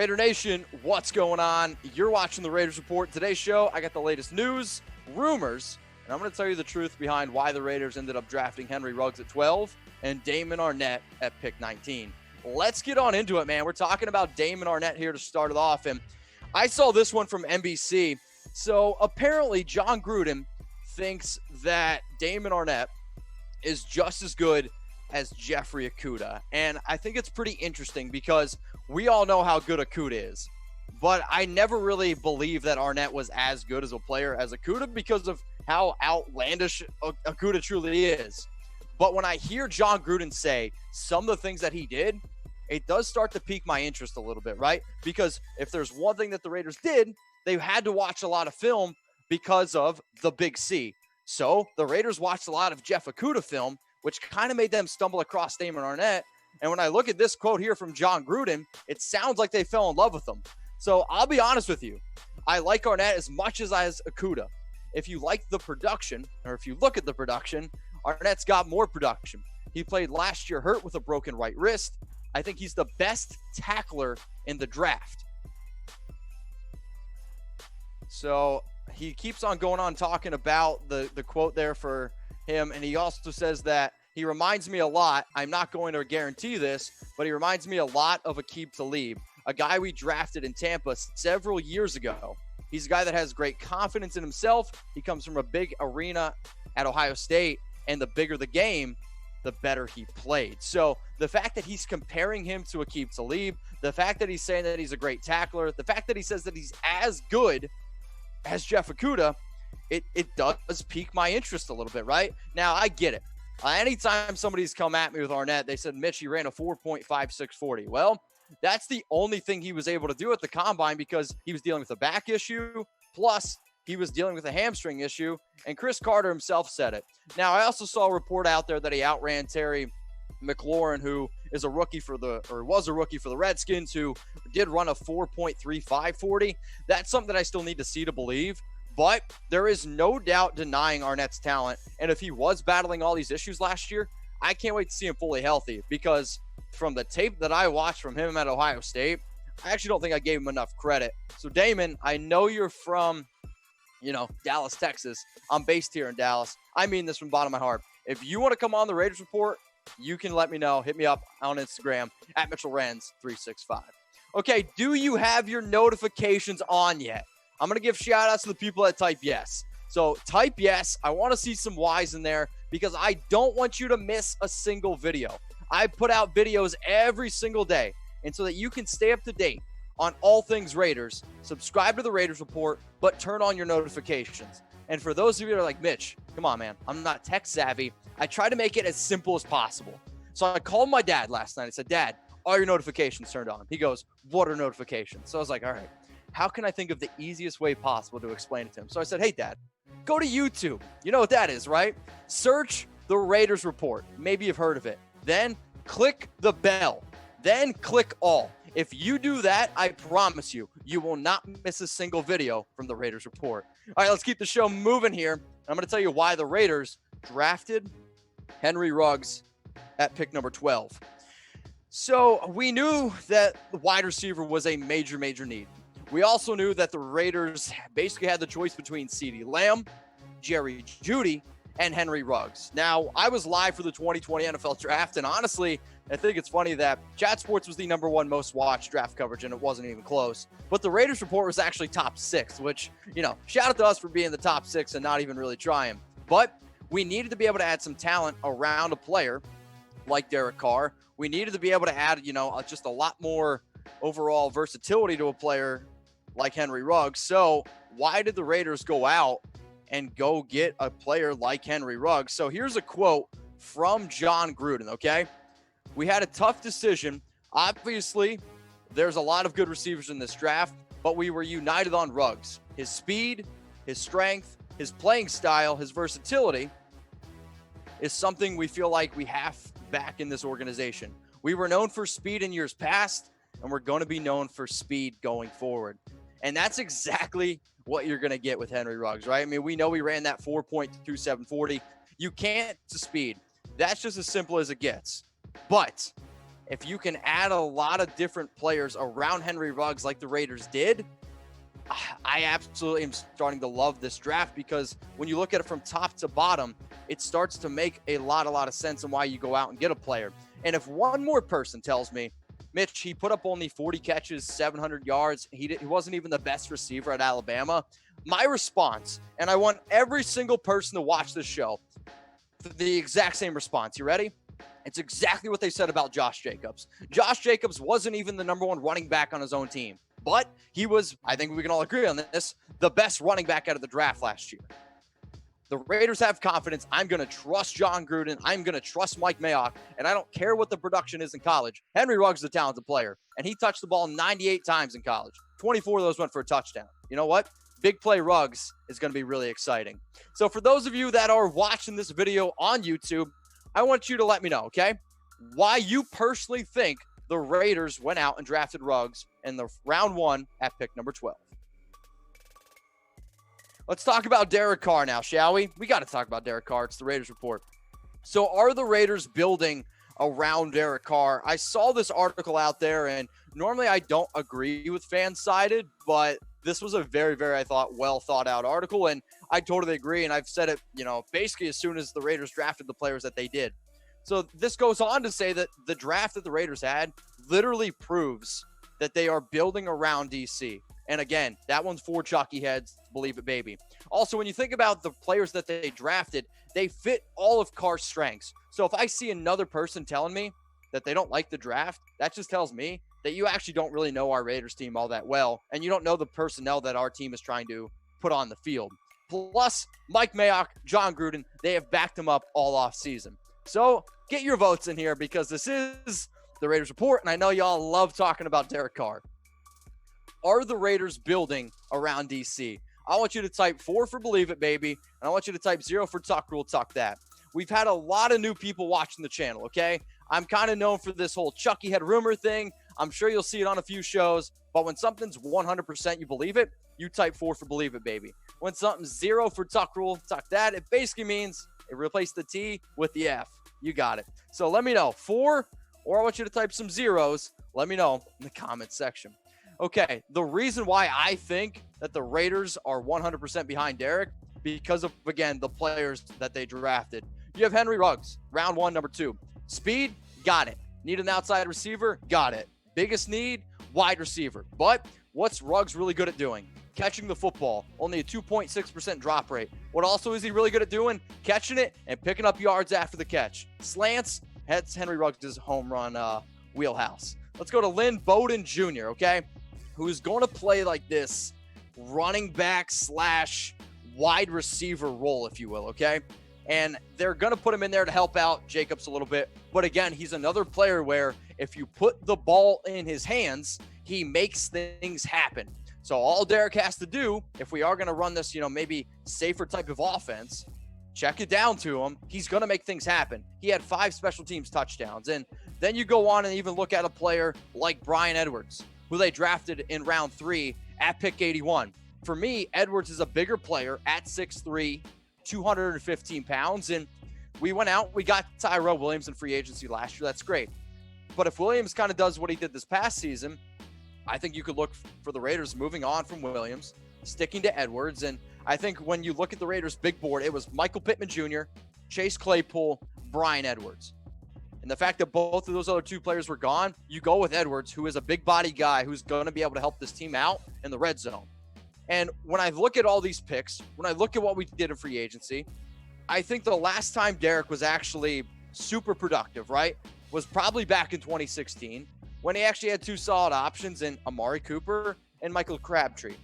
Raider Nation, what's going on? You're watching the Raiders Report. Today's show, I got the latest news, rumors, and I'm going to tell you the truth behind why the Raiders ended up drafting Henry Ruggs at 12 and Damon Arnette at pick 19. Let's get on into it, man. We're talking about Damon Arnette here to start it off, and I saw this one from NBC. So apparently Jon Gruden thinks that Damon Arnette is just as good as Jeffrey OKUDAH. And I think it's pretty interesting because we all know how good OKUDAH is. But I never really believed that Arnette was as good as a player as OKUDAH because of how outlandish OKUDAH truly is. But when I hear Jon Gruden say some of the things that he did, it does start to pique my interest a little bit, right? Because if there's one thing that the Raiders did, they had to watch a lot of film because of the Big C. So the Raiders watched a lot of Jeff OKUDAH film, which kind of made them stumble across Damon Arnette. And when I look at this quote here from Jon Gruden, it sounds like they fell in love with him. So I'll be honest with you. I like Arnette as much as OKUDAH. If you like the production, or if you look at the production, Arnette's got more production. He played last year hurt with a broken right wrist. I think he's the best tackler in the draft. So he keeps on going on talking about the quote there for him, and he also says that he reminds me a lot, I'm not going to guarantee this, but he reminds me a lot of Aqib Talib, a guy we drafted in Tampa several years ago. He's a guy that has great confidence in himself. He comes from a big arena at Ohio State, and the bigger the game, the better he played. So the fact that he's comparing him to Aqib Talib, the fact that he's saying that he's a great tackler, the fact that he says that he's as good as Jeff OKUDAH, it does pique my interest a little bit, right? Now, I get it. Anytime somebody's come at me with Arnette, they said, Mitch, he ran a 4.5640. Well, that's the only thing he was able to do at the combine because he was dealing with a back issue, plus he was dealing with a hamstring issue, and Chris Carter himself said it. Now, I also saw a report out there that he outran Terry McLaurin, who is a rookie was a rookie for the Redskins, who did run a 4.3540. That's something that I still need to see to believe. But there is no doubt denying Arnette's talent. And if he was battling all these issues last year, I can't wait to see him fully healthy because from the tape that I watched from him at Ohio State, I actually don't think I gave him enough credit. So, Damon, I know you're from, Dallas, Texas. I'm based here in Dallas. I mean this from the bottom of my heart. If you want to come on the Raiders Report, you can let me know. Hit me up on Instagram at Mitchell Renz 365. Okay, do you have your notifications on yet? I'm going to give shout outs to the people that type yes. So type yes. I want to see some Y's in there because I don't want you to miss a single video. I put out videos every single day. And so that you can stay up to date on all things Raiders, subscribe to the Raiders Report, but turn on your notifications. And for those of you that are like, Mitch, come on, man, I'm not tech savvy. I try to make it as simple as possible. So I called my dad last night. I said, Dad, are your notifications turned on? He goes, what are notifications? So I was like, all right. How can I think of the easiest way possible to explain it to him? So I said, hey, Dad, go to YouTube. You know what that is, right? Search the Raiders Report. Maybe you've heard of it. Then click the bell. Then click all. If you do that, I promise you, you will not miss a single video from the Raiders Report. All right, let's keep the show moving here. I'm going to tell you why the Raiders drafted Henry Ruggs at pick number 12. So we knew that the wide receiver was a major, major need. We also knew that the Raiders basically had the choice between CeeDee Lamb, Jerry Jeudy, and Henry Ruggs. Now, I was live for the 2020 NFL Draft, and honestly, I think it's funny that Chat Sports was the #1 most watched draft coverage, and it wasn't even close. But the Raiders Report was actually top 6, which, shout out to us for being the top 6 and not even really trying. But we needed to be able to add some talent around a player like Derek Carr. We needed to be able to add, just a lot more overall versatility to a player like Henry Ruggs. So why did the Raiders go out and go get a player like Henry Ruggs? So here's a quote from Jon Gruden, okay? We had a tough decision. Obviously, there's a lot of good receivers in this draft, but we were united on Ruggs. His speed, his strength, his playing style, his versatility is something we feel like we have back in this organization. We were known for speed in years past, and we're going to be known for speed going forward. And that's exactly what you're going to get with Henry Ruggs, right? I mean, we know we ran that 4.2740. You can't to speed. That's just as simple as it gets. But if you can add a lot of different players around Henry Ruggs like the Raiders did, I absolutely am starting to love this draft, because when you look at it from top to bottom, it starts to make a lot of sense on why you go out and get a player. And if one more person tells me, Mitch, he put up only 40 catches, 700 yards, he wasn't even the best receiver at Alabama, my response, and I want every single person to watch this show, the exact same response. You ready? It's exactly what they said about Josh Jacobs. Josh Jacobs wasn't even the number one running back on his own team, but he was, I think we can all agree on this, the best running back out of the draft last year. The Raiders have confidence. I'm going to trust Jon Gruden. I'm going to trust Mike Mayock, and I don't care what the production is in college. Henry Ruggs is a talented player, and he touched the ball 98 times in college. 24 of those went for a touchdown. You know what? Big play Ruggs is going to be really exciting. So for those of you that are watching this video on YouTube, I want you to let me know, okay, why you personally think the Raiders went out and drafted Ruggs in the round 1 at pick number 12. Let's talk about Derek Carr now, shall we? We got to talk about Derek Carr. It's the Raiders Report. So are the Raiders building around Derek Carr? I saw this article out there, and normally I don't agree with fan-sided, but this was a very, I thought, well thought out article, and I totally agree. And I've said it, basically as soon as the Raiders drafted the players that they did. So this goes on to say that the draft that the Raiders had literally proves that they are building around DC. And again, that one's for Chucky heads, believe it, baby. Also, when you think about the players that they drafted, they fit all of Carr's strengths. So if I see another person telling me that they don't like the draft, that just tells me that you actually don't really know our Raiders team all that well, and you don't know the personnel that our team is trying to put on the field. Plus, Mike Mayock, Jon Gruden, they have backed him up all off season. So get your votes in here, because this is the Raiders Report, and I know y'all love talking about Derek Carr. Are the Raiders building around DC? I want you to type 4 for believe it, baby, and I want you to type 0 for tuck rule, tuck that. We've had a lot of new people watching the channel, okay? I'm kind of known for this whole Chucky head rumor thing. I'm sure you'll see it on a few shows, but when something's 100% you believe it, you type 4 for believe it, baby. When something's 0 for tuck rule, tuck that, it basically means it replaced the T with the F. You got it. So let me know, 4, or I want you to type some zeros. Let me know in the comments section. Okay, the reason why I think that the Raiders are 100% behind Derek, because of, again, the players that they drafted. You have Henry Ruggs, round 1, number 2. Speed, got it. Need an outside receiver, got it. Biggest need, wide receiver. But what's Ruggs really good at doing? Catching the football, only a 2.6% drop rate. What also is he really good at doing? Catching it and picking up yards after the catch. Slants, that's Henry Ruggs' home run wheelhouse. Let's go to Lynn Bowden Jr., okay? Who's going to play like this running back / wide receiver role, if you will, okay? And they're going to put him in there to help out Jacobs a little bit. But again, he's another player where if you put the ball in his hands, he makes things happen. So all Derek has to do, if we are going to run this, maybe safer type of offense, check it down to him. He's going to make things happen. He had 5 special teams touchdowns. And then you go on and even look at a player like Bryan Edwards, who they drafted in round 3 at pick 81. For me, Edwards is a bigger player at 6'3", 215 pounds. And we went out, we got Tyrell Williams in free agency last year. That's great. But if Williams kind of does what he did this past season, I think you could look for the Raiders moving on from Williams, sticking to Edwards. And I think when you look at the Raiders' big board, it was Michael Pittman Jr., Chase Claypool, Bryan Edwards. And the fact that both of those other 2 players were gone, you go with Edwards, who is a big body guy who's going to be able to help this team out in the red zone. And when I look at all these picks, when I look at what we did in free agency, I think the last time Derek was actually super productive, right, was probably back in 2016 when he actually had 2 solid options in Amari Cooper and Michael Crabtree.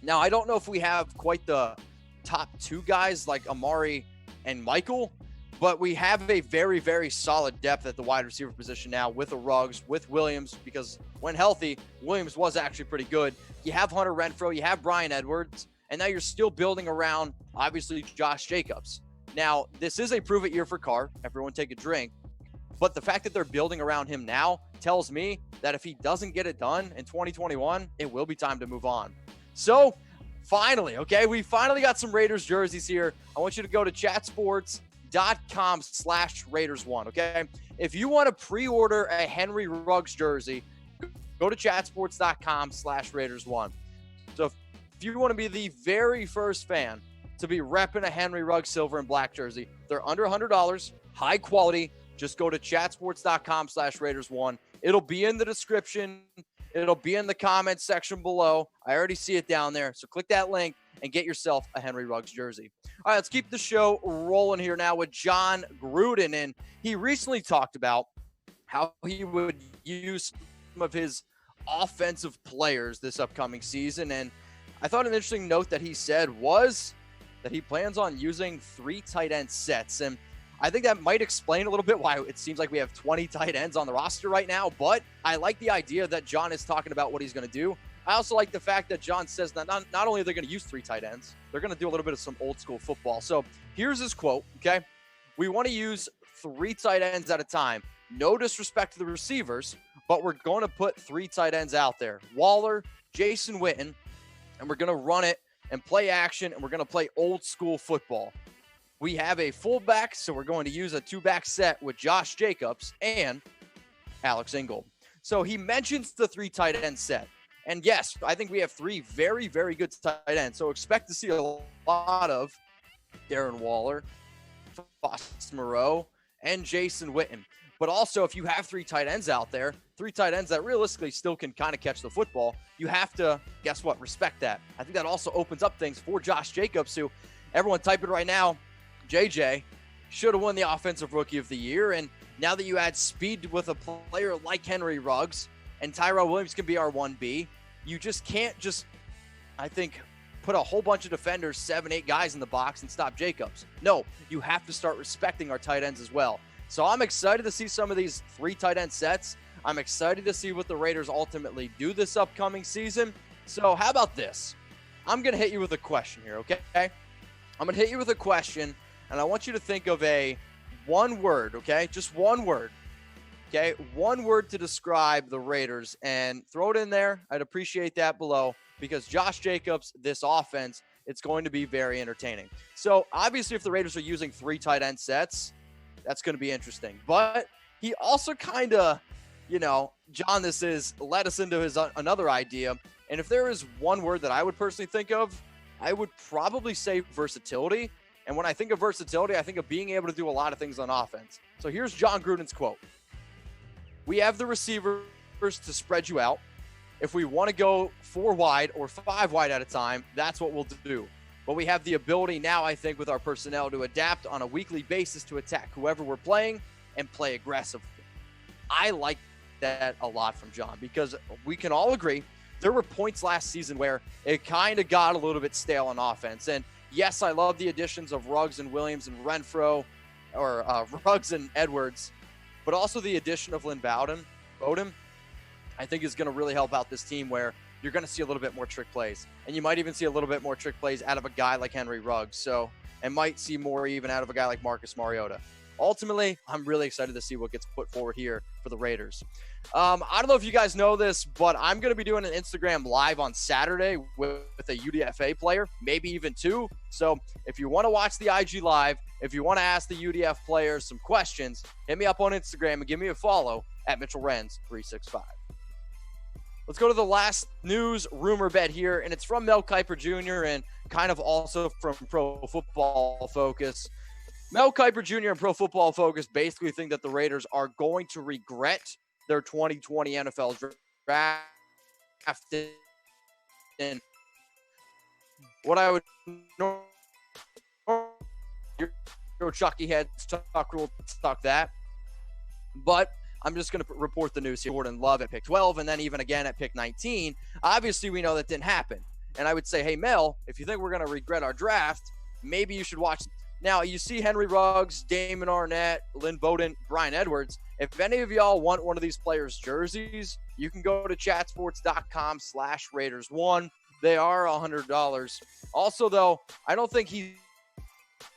Now, I don't know if we have quite the top 2 guys like Amari and Michael, but we have a very solid depth at the wide receiver position now with a Ruggs, with Williams, because when healthy, Williams was actually pretty good. You have Hunter Renfrow, you have Bryan Edwards, and now you're still building around, obviously, Josh Jacobs. Now, this is a prove-it year for Carr. Everyone take a drink. But the fact that they're building around him now tells me that if he doesn't get it done in 2021, it will be time to move on. So, finally, okay, we finally got some Raiders jerseys here. I want you to go to Chat Sports chatsports.com/Raiders1, okay? If you want to pre-order a Henry Ruggs jersey, go to chatsports.com/Raiders1. So if you want to be the very first fan to be repping a Henry Ruggs silver and black jersey, they're under $100, high quality. Just go to chatsports.com/Raiders1. It'll be in the description. It'll be in the comments section below. I already see it down there. So click that link and get yourself a Henry Ruggs jersey. All right, let's keep the show rolling here now with Jon Gruden. And he recently talked about how he would use some of his offensive players this upcoming season. And I thought an interesting note that he said was that he plans on using 3 tight end sets. And I think that might explain a little bit why it seems like we have 20 tight ends on the roster right now. But I like the idea that Jon is talking about what he's going to do. I also like the fact that Jon says that not only are they going to use 3 tight ends, they're going to do a little bit of some old school football. So here's his quote, okay? We want to use 3 tight ends at a time. No disrespect to the receivers, but we're going to put 3 tight ends out there. Waller, Jason Witten, and we're going to run it and play action, and we're going to play old school football. We have a fullback, so we're going to use a 2-back set with Josh Jacobs and Alex Ingold. So he mentions the 3 tight end set. And yes, I think we have 3 very, very good tight ends. So expect to see a lot of Darren Waller, Foster Moreau, and Jason Witten. But also, if you have 3 tight ends out there, 3 tight ends that realistically still can kind of catch the football, you have to, guess what, respect that. I think that also opens up things for Josh Jacobs, who everyone type it right now. JJ should have won the Offensive Rookie of the Year. And now that you add speed with a player like Henry Ruggs, and Tyrell Williams can be our 1B, you just can't I think, put a whole bunch of defenders, 7, 8 guys in the box and stop Jacobs. No, you have to start respecting our tight ends as well. So I'm excited to see some of these 3 tight end sets. I'm excited to see what the Raiders ultimately do this upcoming season. So how about this? I'm going to hit you with a question here, okay? I'm going to hit you with a question, and I want you to think of one word, okay? Just one word, okay? One word to describe the Raiders, and throw it in there. I'd appreciate that below, because Josh Jacobs, this offense, it's going to be very entertaining. So obviously, if the Raiders are using 3 tight end sets, that's going to be interesting. But he also kind of, Jon, this is led us into his another idea. And if there is one word that I would personally think of, I would probably say versatility. And when I think of versatility, I think of being able to do a lot of things on offense. So here's Jon Gruden's quote. We have the receivers to spread you out. If we want to go 4 wide or 5 wide at a time, that's what we'll do. But we have the ability now, I think, with our personnel to adapt on a weekly basis to attack whoever we're playing and play aggressively. I like that a lot from Jon, because we can all agree there were points last season where it kind of got a little bit stale on offense. And yes, I love the additions of Ruggs and Williams and Renfro, or Ruggs and Edwards, but also the addition of Lynn Bowden, I think is going to really help out this team, where you're going to see a little bit more trick plays. And you might even see a little bit more trick plays out of a guy like Henry Ruggs. So, and might see more even out of a guy like Marcus Mariota. Ultimately, I'm really excited to see what gets put forward here for the Raiders. I don't know if you guys know this, but I'm going to be doing an Instagram live on Saturday with a UDFA player, maybe even 2. So if you want to watch the IG live, if you want to ask the UDF players some questions, hit me up on Instagram and give me a follow at Mitchell Renz 365. Let's go to the last news rumor bet here, and it's from Mel Kiper Jr. and kind of also from Pro Football Focus. Mel Kiper Jr. and Pro Football Focus basically think that the Raiders are going to regret their 2020 NFL draft. And what I would your Chucky heads talk that, but I'm just going to report the news here. Jordan Love at pick 12, and then even again at pick 19. Obviously, we know that didn't happen. And I would say, hey, Mel, if you think we're going to regret our draft, maybe you should watch. Now, you see Henry Ruggs, Damon Arnette, Lynn Bowden, Brian Edwards. If any of y'all want one of these players' jerseys, you can go to chatsports.com/Raiders1. They are $100. Also, though, I don't think he's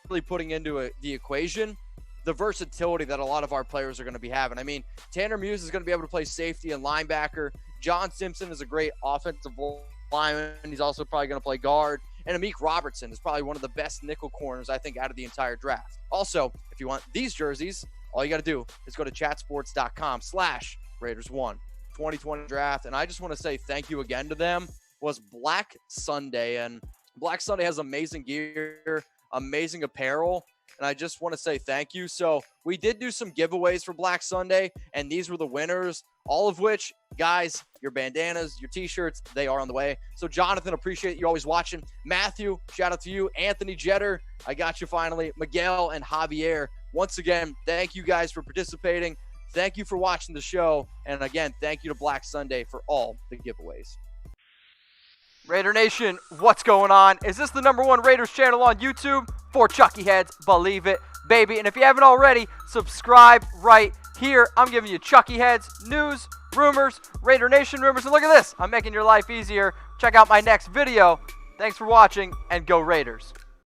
really putting into the equation the versatility that a lot of our players are going to be having. I mean, Tanner Muse is going to be able to play safety and linebacker. John Simpson is a great offensive lineman. He's also probably going to play guard. And Amik Robertson is probably one of the best nickel corners, I think, out of the entire draft. Also, if you want these jerseys, all you got to do is go to chatsports.com/Raiders1 2020 draft. And I just want to say thank you again to them. It was Black Sunday, and Black Sunday has amazing gear, amazing apparel. And I just want to say thank you. So we did do some giveaways for Black Sunday, and these were the winners, all of which, guys, your bandanas, your T-shirts, they are on the way. So, Jonathan, appreciate you always watching. Matthew, shout out to you. Anthony Jetter, I got you finally. Miguel and Javier, once again, thank you guys for participating. Thank you for watching the show. And, again, thank you to Black Sunday for all the giveaways. Raider Nation, what's going on? Is this the #1 Raiders channel on YouTube? For Chucky Heads, believe it, baby. And if you haven't already, subscribe right here. I'm giving you Chucky Heads, news, rumors, Raider Nation rumors. And look at this, I'm making your life easier. Check out my next video. Thanks for watching, and go Raiders.